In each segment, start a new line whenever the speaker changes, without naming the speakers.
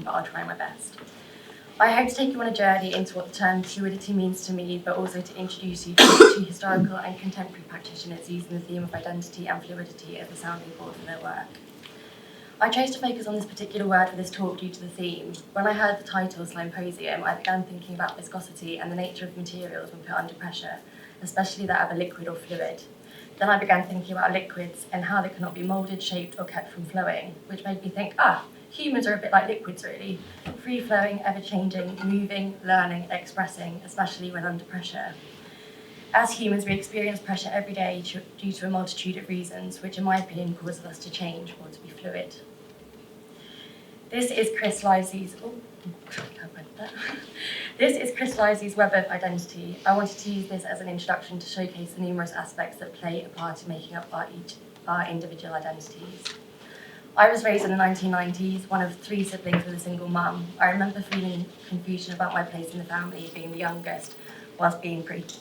but I'll try my best. I hope to take you on a journey into what the term fluidity means to me, but also to introduce you to historical and contemporary practitioners using the theme of identity and fluidity as a sounding board for their work. I chose to focus on this particular word for this talk due to the theme. When I heard the title, Slimeposium, I began thinking about viscosity and the nature of materials when put under pressure, especially that of a liquid or fluid. Then I began thinking about liquids and how they cannot be moulded, shaped, or kept from flowing, which made me think, humans are a bit like liquids, really. Free-flowing, ever-changing, moving, learning, expressing, especially when under pressure. As humans, we experience pressure every day due to a multitude of reasons, which in my opinion causes us to change or to be fluid. This is Chris Livesey's web of identity. I wanted to use this as an introduction to showcase the numerous aspects that play a part in making up our individual identities. I was raised in the 1990s, one of 3 siblings with a single mum. I remember feeling confusion about my place in the family, being the youngest, whilst being pretty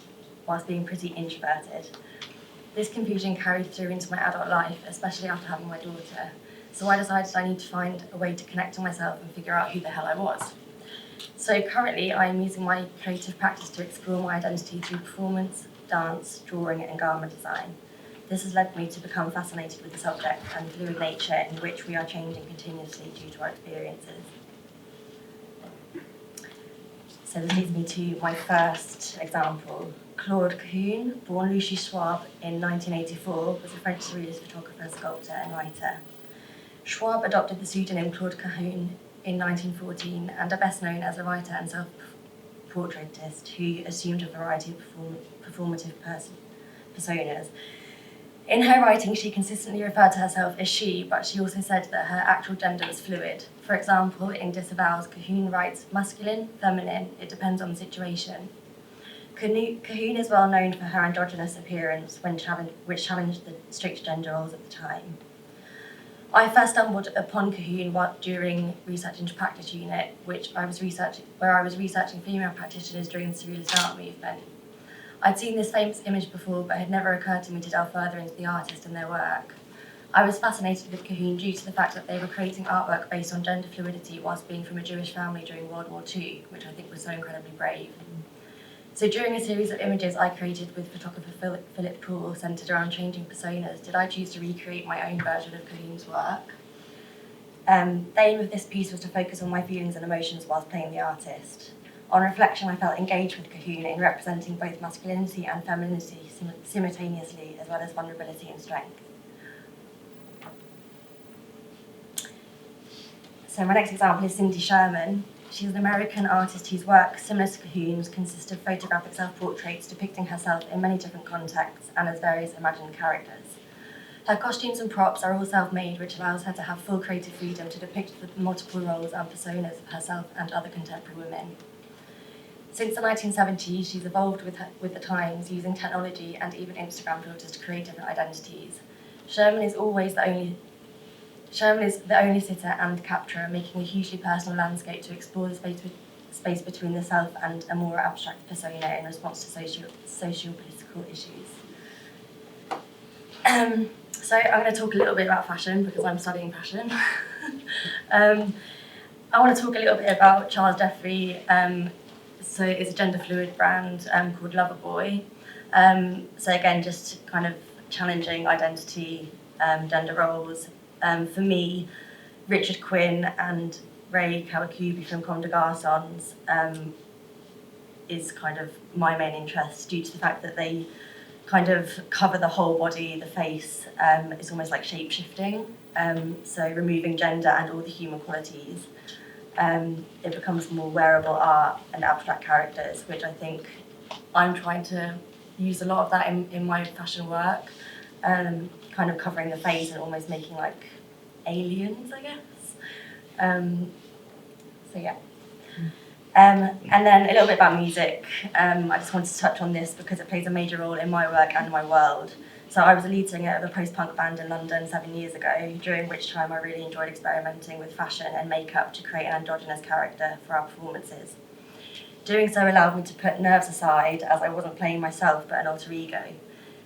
introverted. This confusion carried through into my adult life, especially after having my daughter. So I decided I need to find a way to connect to myself and figure out who the hell I was. So currently I am using my creative practice to explore my identity through performance, dance, drawing and garment design. This has led me to become fascinated with the subject and fluid nature in which we are changing continuously due to our experiences. So this leads me to my first example. Claude Cahun, born Lucy Schwab in 1984, was a French surrealist photographer, sculptor and writer. Schwab adopted the pseudonym Claude Cahun in 1914 and are best known as a writer and self-portraitist who assumed a variety of performative personas. In her writing, she consistently referred to herself as she, but she also said that her actual gender was fluid. For example, in Disavows, Cahun writes, masculine, feminine, it depends on the situation. Cahun is well known for her androgynous appearance, which challenged the strict gender roles at the time. I first stumbled upon Cahun during Research into Practice unit, where I was researching female practitioners during the Surrealist art movement. I'd seen this famous image before, but it had never occurred to me to delve further into the artist and their work. I was fascinated with Cahun due to the fact that they were creating artwork based on gender fluidity whilst being from a Jewish family during World War II, which I think was so incredibly brave. So during a series of images I created with photographer Philip Poole centred around changing personas, did I choose to recreate my own version of Cahun's work. The aim of this piece was to focus on my feelings and emotions whilst playing the artist. On reflection, I felt engaged with Cahun in representing both masculinity and femininity simultaneously, as well as vulnerability and strength. So my next example is Cindy Sherman. She's an American artist whose work, similar to Cahun's, consists of photographic self-portraits depicting herself in many different contexts and as various imagined characters. Her costumes and props are all self-made, which allows her to have full creative freedom to depict the multiple roles and personas of herself and other contemporary women. Since the 1970s, she's evolved with the times, using technology and even Instagram filters to create different identities. Sherman is the only sitter and capturer, making a hugely personal landscape to explore the space between the self and a more abstract persona in response to social-political issues. So I'm going to talk a little bit about fashion because I'm studying fashion. I want to talk a little bit about Charles Jeffrey. So it's a gender-fluid brand called Loverboy. So again, just kind of challenging identity, gender roles. For me, Richard Quinn and Ray Kawakubi from Comme des Garçons is kind of my main interest due to the fact that they kind of cover the whole body, the face. It's almost like shape-shifting, so removing gender and all the human qualities. It becomes more wearable art and abstract characters, which I think I'm trying to use a lot of that in my fashion work, kind of covering the face and almost making like aliens, I guess. So yeah. And then a little bit about music. I just wanted to touch on this because it plays a major role in my work and my world. So I was a lead singer of a post-punk band in London 7 years ago, during which time I really enjoyed experimenting with fashion and makeup to create an androgynous character for our performances. Doing so allowed me to put nerves aside, as I wasn't playing myself but an alter ego.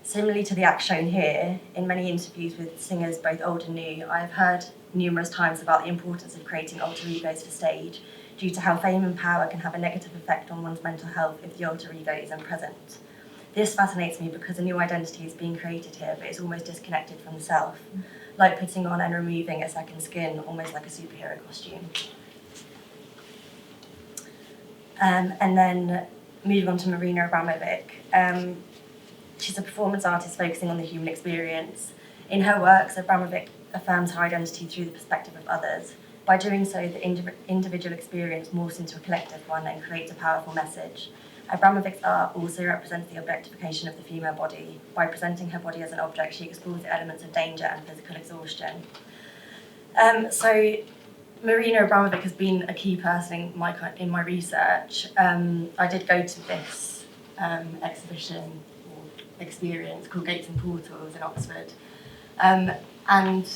Similarly to the act shown here, in many interviews with singers both old and new, I've heard numerous times about the importance of creating alter egos for stage, due to how fame and power can have a negative effect on one's mental health if the alter ego isn't present. This fascinates me because a new identity is being created here, but it's almost disconnected from the self, like putting on and removing a second skin, almost like a superhero costume. And then moving on to Marina Abramovic. She's a performance artist focusing on the human experience. In her works, Abramovic affirms her identity through the perspective of others. By doing so, the individual experience morphs into a collective one and creates a powerful message. Abramovic's art also represents the objectification of the female body. By presenting her body as an object, she explores the elements of danger and physical exhaustion. So Marina Abramovic has been a key person in my research. I did go to this exhibition or experience called Gates and Portals in Oxford. And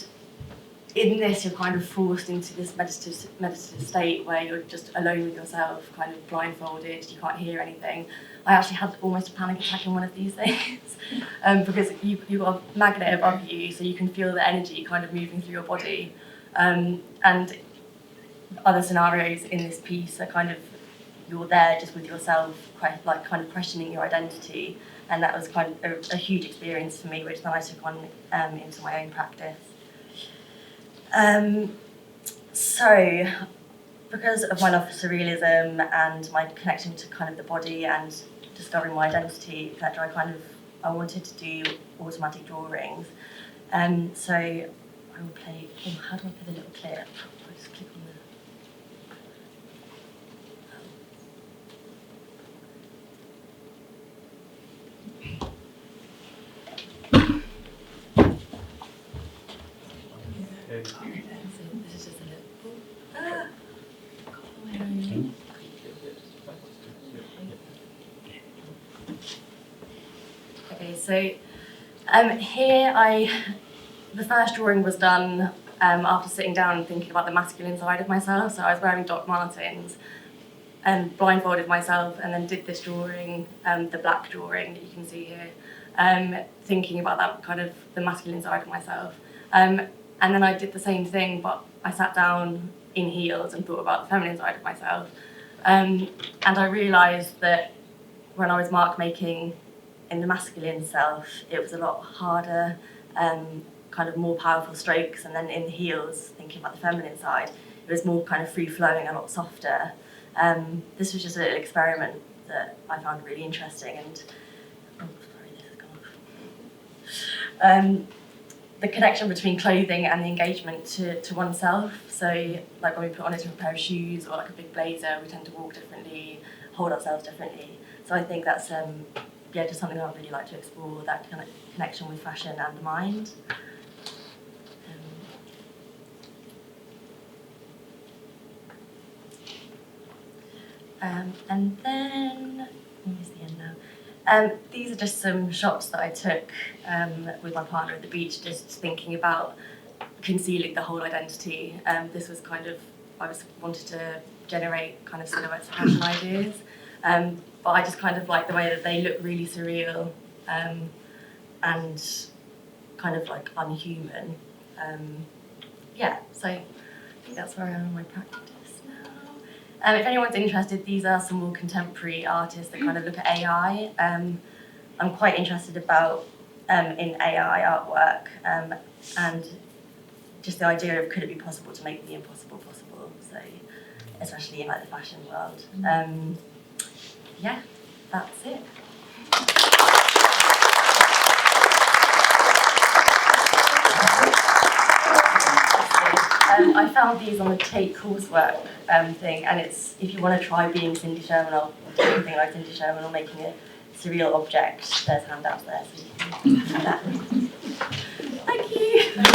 in this, you're kind of forced into this meditative state where you're just alone with yourself, kind of blindfolded, you can't hear anything. I actually had almost a panic attack in one of these things because you've got a magnet above you, so you can feel the energy kind of moving through your body. And other scenarios in this piece are kind of, you're there just with yourself, like kind of questioning your identity. And that was kind of a huge experience for me, which then I took on into my own practice. So, because of my love for surrealism and my connection to kind of the body and discovering my identity, etc., I wanted to do automatic drawings. So I will play. Oh, how do I play the little clip? I'll just click on the. So this is just a little. Okay, so here the first drawing was done after sitting down and thinking about the masculine side of myself. So I was wearing Doc Martens and blindfolded myself, and then did this drawing, the black drawing that you can see here, thinking about that kind of the masculine side of myself. And then I did the same thing, but I sat down in heels and thought about the feminine side of myself. And I realised that when I was mark making in the masculine self, it was a lot harder, kind of more powerful strokes, and then in the heels, thinking about the feminine side, it was more kind of free-flowing, a lot softer. This was just a little experiment that I found really interesting, and the connection between clothing and the engagement to oneself. So like when we put on a different pair of shoes or like a big blazer, we tend to walk differently, hold ourselves differently. So I think that's just something I would really like to explore, that kind of connection with fashion and the mind. And then, where's the end now? These are just some shots that I took with my partner at the beach, just thinking about concealing the whole identity. This was kind of, wanted to generate kind of silhouettes of fashion ideas, but I just kind of like the way that they look really surreal and kind of like unhuman. So I think that's where I am in my practice now. If anyone's interested, these are some more contemporary artists that kind of look at AI. I'm quite interested about in AI artwork and just the idea of could it be possible to make the impossible possible, so especially in like the fashion world. That's it. I found these on the Take coursework thing, and it's if you want to try being Cindy Sherman or doing anything like Cindy Sherman or making a surreal object, there's handouts there, so you can do that.